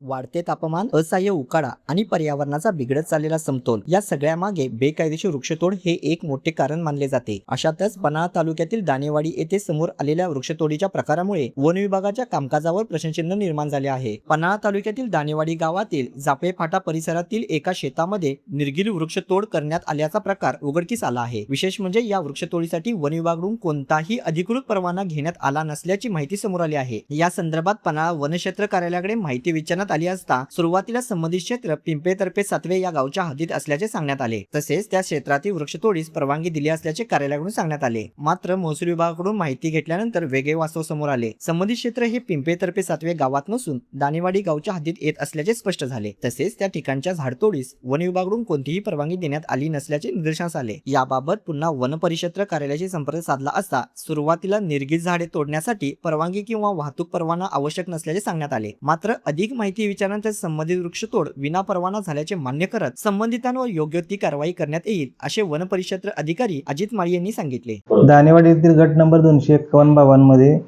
वाढते तापमान, असह्य उकाडा आणि पर्यावरणाचा बिघडत चाललेला समतोल या सगळ्यामागे बेकायदेशीर वृक्षतोड हे एक मोठे कारण मानले जाते। अशातच पन्हाळा तालुक्यातील दाणेवाडी येथे समोर आलेल्या वृक्षतोडीच्या प्रकारामुळे वन विभागाच्या कामकाजावर प्रश्नचिन्ह निर्माण झाले आहे। पन्हाळा तालुक्यातील दाणेवाडी गावातील जापे फाटा परिसरातील एका शेतामध्ये निर्गील वृक्षतोड करण्यात आल्याचा प्रकार उघडकीस आला आहे। विशेष म्हणजे या वृक्षतोडीसाठी वन विभागाकडून कोणताही अधिकृत परवाना घेण्यात आला नसल्याची माहिती समोर आली आहे। या संदर्भात पन्हाळा वनक्षेत्र कार्यालयाकडे माहिती विचारण्यात आली असता सुरुवातीला संबंधित क्षेत्र पिंपे-तर्फे सातवे या गावच्या हद्दीत असल्याचे सांगण्यात आले। तसेच त्या क्षेत्रातील वृक्षतोडीस परवानगी दिली असल्याचे कार्यालयाकडून सांगण्यात आले। मात्र महसूल विभागाकडून माहिती घेतल्यानंतर वेगळे वास्तव समोर आले। संबंधित क्षेत्र हे पिंपे-तर्फे सातवे गावात नसून दाणेवाडी गावच्या हद्दीत येत असल्याचे स्पष्ट झाले। तसेच त्या ठिकाणच्या झाडतोडीस वन विभागाकडून कोणतीही परवानगी देण्यात आली नसल्याचे निदर्शनास आले। याबाबत पुन्हा वन परिक्षेत्र कार्यालयाशी संपर्क साधला असता सुरुवातीला निर्गील झाडे तोडण्यासाठी परवानगी किंवा वाहतूक परवाना आवश्यक नसल्याचे सांगण्यात आले। मात्र अधिक माहिती विचारल्यानंतर संबंधित वृक्षतोड विना परवाना झाल्याचे मान्य करत संबंधितांवर योग्य ती कारवाई करण्यात येईल असे वन परिक्षेत्र अधिकारी अजित माळी यांनी सांगितले। दाणेवाडी येथील गट नंबर 251 मध्ये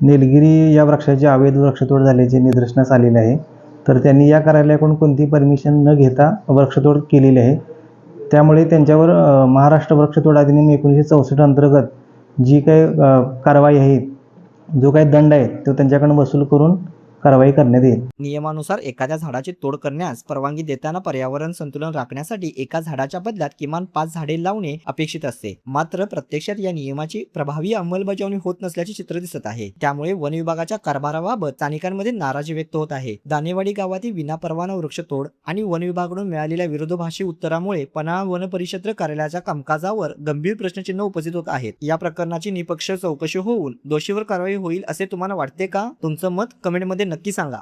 निलगिरी या वृक्षाची अवैध वृक्षतोड झाल्याचे निदर्शनास आलेले आहे। तर त्यांनी या कार्यालयाकडून कोणतीही परमिशन न घेता वृक्षतोड केलेली आहे। त्यामुळे त्यांच्यावर महाराष्ट्र वृक्षतोड अधिनियम 1964 अंतर्गत जी काही कारवाई आहे, जो काही दंड आहे तो त्यांच्याकडून वसूल करून कारवाई करण्यात येईल। नियमानुसार एखाद्या झाडाची तोड करण्यास परवानगी देताना पर्यावरण संतुलन राखण्यासाठी एका झाडाच्या बदल्यात किमान 5 झाडे लावणे अपेक्षित असते। मात्र प्रत्यक्षात या नियमाची प्रभावी अंमलबजावणी होत नसल्याचे चित्र दिसत आहे। त्यामुळे वन विभागाच्या कारभाराबाबत स्थानिकांमध्ये नाराजी व्यक्त होत आहे। दाणेवाडी गावातील विनापरवाना वृक्षतोड आणि वन विभागाकडून मिळालेल्या विरोधाभासी उत्तरामुळे पन्हाळा वन परिक्षेत्र कार्यालयाच्या कामकाजावर गंभीर प्रश्नचिन्ह उपस्थित होत आहेत। या प्रकरणाची निष्पक्ष चौकशी होऊन दोषीवर कारवाई होईल असे तुम्हाला वाटते का? तुमचं मत कमेंटमध्ये नक्की सांगा।